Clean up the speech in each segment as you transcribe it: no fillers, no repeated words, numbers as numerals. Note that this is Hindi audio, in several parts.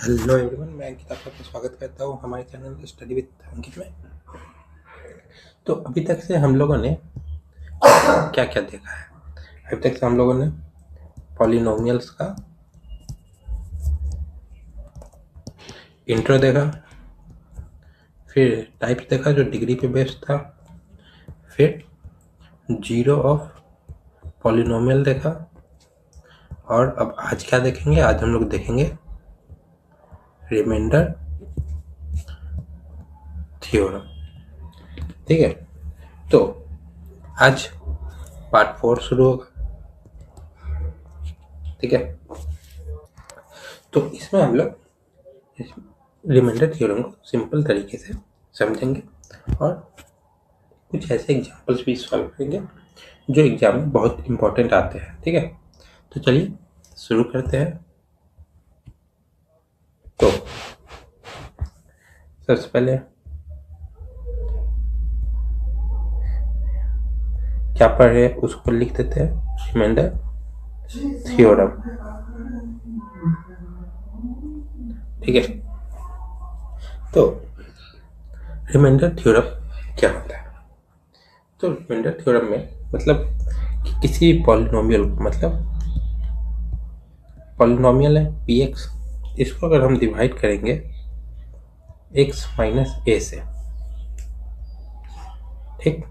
हेलो एवरीवन, मैं अंकित आपका स्वागत करता हूँ हमारे चैनल स्टडी विद अंकित में। तो अभी तक से हम लोगों ने क्या क्या देखा है? अभी तक से हम लोगों ने पॉलिनोमियल्स का इंट्रो देखा, फिर टाइप्स देखा जो डिग्री पे बेस्ड था, फिर जीरो ऑफ पॉलिनोमियल देखा, और अब आज क्या देखेंगे? आज हम लोग देखेंगे रिमाइंडर थ्योरम। ठीक है, तो आज पार्ट 4 शुरू होगा। ठीक है, तो इसमें हम लोग रिमाइंडर थ्योरम को सिंपल तरीके से समझेंगे और कुछ ऐसे एग्जांपल्स भी सॉल्व करेंगे जो एग्जाम में बहुत इंपॉर्टेंट आते हैं। ठीक है, तो चलिए शुरू करते हैं। तो सबसे पहले क्या पढ़ रहे हैं उसको लिख देते हैं, रिमाइंडर थ्योरम। ठीक है, तो रिमाइंडर थ्योरम क्या होता है? तो रिमाइंडर थ्योरम में मतलब कि किसी पॉलिनोमियल, मतलब पॉलिनोमियल है px, इसको अगर हम डिवाइड करेंगे x माइनस ए से, ठीक,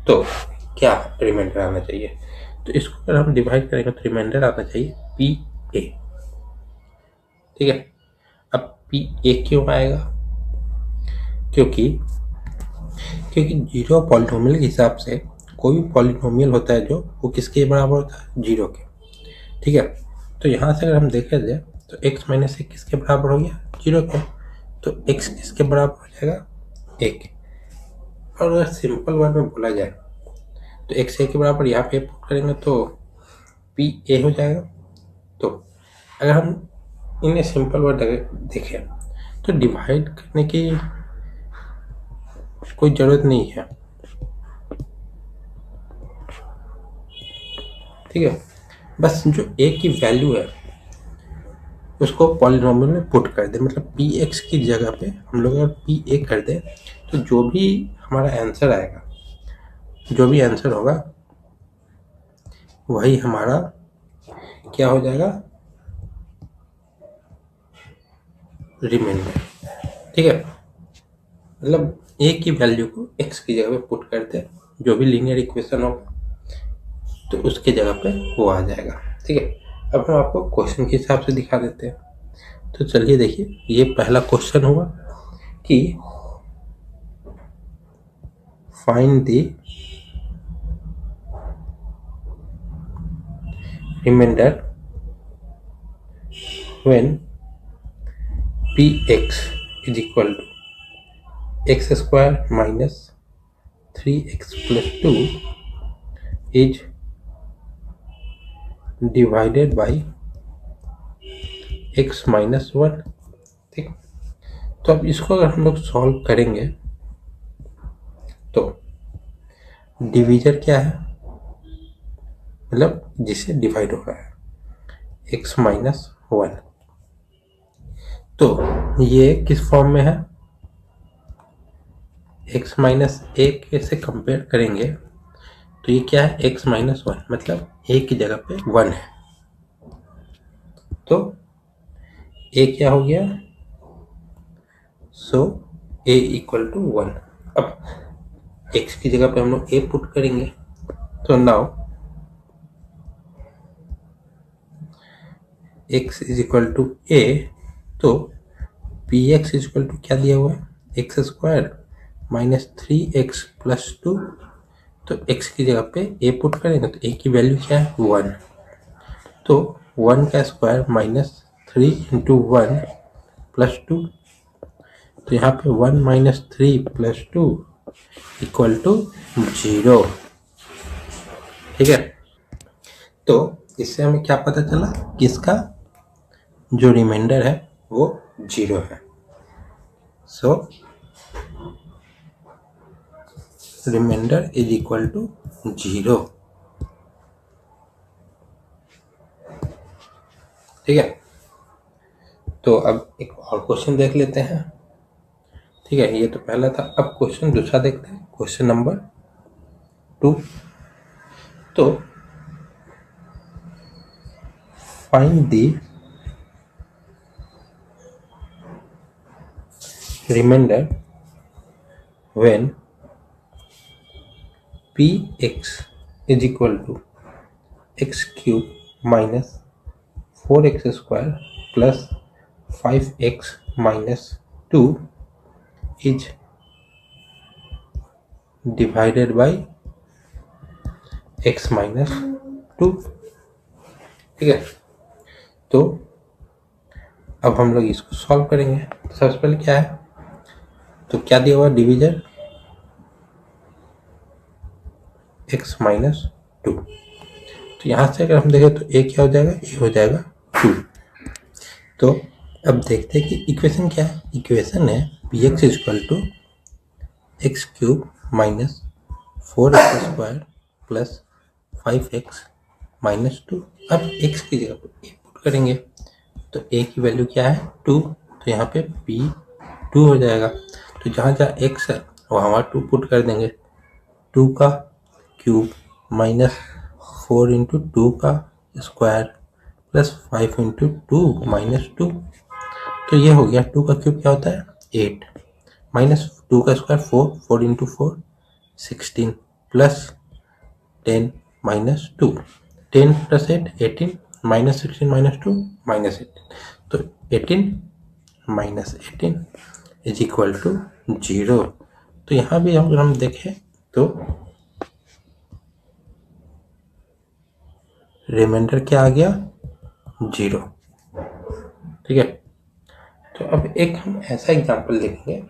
तो क्या रिमाइंडर आना चाहिए? तो इसको अगर हम डिवाइड करेंगे तो रिमाइंडर आना चाहिए पी ए। ठीक है, अब पी ए क्यों आएगा? क्योंकि जीरो पॉलिनोमियल के हिसाब से कोई भी पॉलिनोमियल होता है जो वो किसके बराबर होता है? जीरो के। ठीक है, तो यहाँ से अगर हम देखें जाए तो x माइनस ए किसके बराबर हो गया? जीरो के। तो x किसके बराबर हो जाएगा? एक। और अगर सिंपल वर्ड में बोला जाए तो x ए के बराबर यहाँ पे पुट करेंगे तो पी ए हो जाएगा। तो अगर हम इन्हें सिंपल वर्ड देखें तो डिवाइड करने की कोई ज़रूरत नहीं है। ठीक है, बस जो a की वैल्यू है उसको पॉलिनोमियल में पुट कर दे, मतलब पी एक्स की जगह पे हम लोग अगर पी ए कर दें तो जो भी हमारा आंसर आएगा, जो भी आंसर होगा वही हमारा क्या हो जाएगा? रिमाइंडर। ठीक है, मतलब ए की वैल्यू को एक्स की जगह पे पुट करते हैं, जो भी लीनियर इक्वेशन होगा तो उसके जगह पे वो आ जाएगा। ठीक है, अब हम आपको क्वेश्चन के हिसाब से दिखा देते हैं। तो चलिए देखिए, ये पहला क्वेश्चन हुआ कि find the remainder when px is equal to x square minus 3x plus 2 is divided by x minus 1। ठीक, तो अब इसको अगर हम लोग सॉल्व करेंगे तो डिवीजर क्या है? मतलब जिससे डिवाइड हो रहा है x माइनस 1। तो ये किस फॉर्म में है? x माइनस एक से कंपेयर करेंगे तो ये क्या है? x माइनस 1, मतलब a की जगह पे 1 है। तो a क्या हो गया? सो a इक्वल टू 1। अब x की जगह पे हम लोग a पुट करेंगे तो now x is equal to a, तो P X is equal to क्या दिया हुआ है? X square minus 3x plus 2। तो x की जगह पे a पुट करेंगे तो a की वैल्यू क्या है? 1। तो 1 का स्क्वायर माइनस 3 इंटू 1 प्लस 2, तो यहाँ पे 1 माइनस 3 प्लस 2 इक्वल टू 0। ठीक है, तो इससे हमें क्या पता चला कि इसका जो रिमाइंडर है वो 0 है। सो रिमाइंडर इज इक्वल टू 0। ठीक है, तो अब एक और क्वेश्चन देख लेते हैं। ठीक है, ये तो पहला था। अब क्वेश्चन दूसरा देखते हैं, क्वेश्चन नंबर 2। तो find the remainder when px is equal to x cube minus 4x square plus 5x minus 2 is divided by x minus 2। ठीक है, तो अब हम लोग इसको सॉल्व करेंगे। तो सबसे पहले क्या है, तो क्या दिया हुआ, डिवीजर x माइनस 2। तो यहाँ से अगर हम देखें तो a क्या हो जाएगा, a हो जाएगा 2। तो अब देखते हैं कि इक्वेशन क्या है। इक्वेशन है px equal to X cube minus 4x square plus 5x minus 2। अब x की जगह पर a पुट करेंगे, तो a की वैल्यू क्या है 2, तो यहाँ पे p 2 हो जाएगा। तो जहाँ जहाँ x है वहाँ 2 पुट कर देंगे। 2 का क्यूब माइनस 4 इंटू 2 का स्क्वायर प्लस 5 इंटू 2 माइनस 2। तो ये हो गया, 2 का क्यूब क्या होता है 8, माइनस 2 का square 4, 4 into 4 16 plus 10 minus 2, 10 plus 8 18 minus 16 minus 2 minus 18। तो 18 माइनस 18 इज इक्वल टू 0। तो यहाँ भी अगर हम देखें तो रिमाइंडर क्या आ गया 0। ठीक है, तो अब एक हम ऐसा एग्जांपल देखेंगे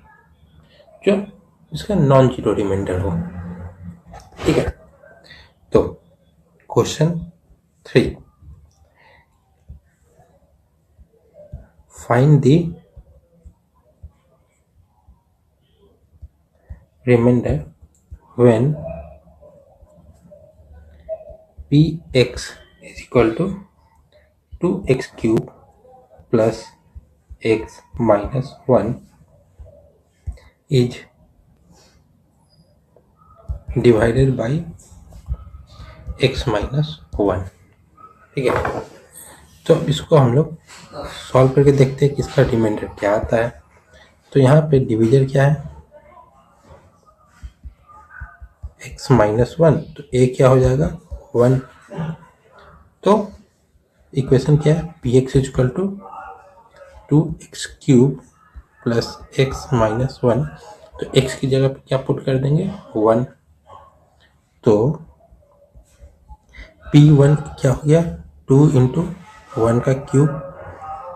जो इसका नॉन जीरो रिमाइंडर हो। ठीक है, तो question 3, find the remainder when px is equal to 2x cube plus x minus 1 is divided by x minus 1। ठीक है, तो अब इसको हम लोग सॉल्व करके देखते हैं कि इसका रिमाइंडर क्या आता है। तो यहाँ पे डिवीजर क्या है x माइनस 1, तो a क्या हो जाएगा 1। तो इक्वेशन क्या है px equal to 2x cube plus x minus 1। तो x की जगह पे क्या पुट कर देंगे 1। तो p1 क्या हो गया 2 इंटू 1 का क्यूब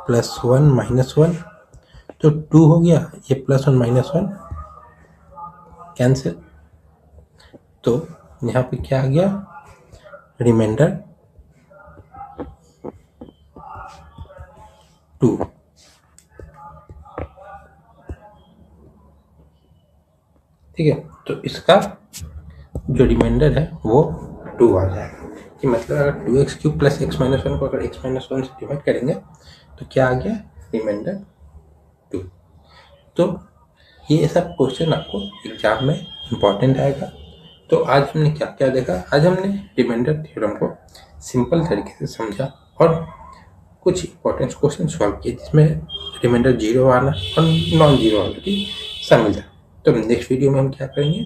प्लस 1 माइनस 1। तो 2 हो गया, ये प्लस 1 माइनस 1 कैंसिल। तो यहाँ पे क्या आ गया रिमाइंडर 2। ठीक है, तो इसका जो रिमाइंडर है वो 2 आ जाएगा। कि मतलब अगर 2x cube plus x minus 1 को अगर x माइनस 1 से डिवाइड करेंगे तो क्या आ गया रिमाइंडर 2। तो ये सब क्वेश्चन आपको एग्जाम में इम्पॉर्टेंट आएगा। तो आज हमने क्या क्या देखा, आज हमने रिमाइंडर थ्योरम को सिंपल तरीके से समझा और कुछ इंपॉर्टेंट क्वेश्चन सॉल्व किए जिसमें रिमाइंडर 0 आना और नॉन जीरो आना भी शामिल था। तो नेक्स्ट वीडियो में हम क्या करेंगे,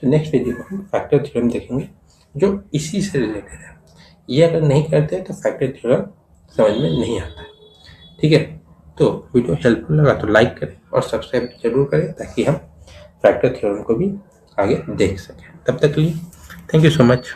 तो नेक्स्ट वीडियो में हम फैक्टर थ्योरम देखेंगे जो इसी से रिलेटेड है। ये अगर नहीं करते हैं तो फैक्टर थ्योरम समझ में नहीं आता। ठीक है, तो वीडियो हेल्पफुल लगा तो लाइक करें और सब्सक्राइब जरूर करें ताकि हम फैक्टर थ्योरम को भी आगे देख सकें। तब तक के लिए थैंक यू सो मच।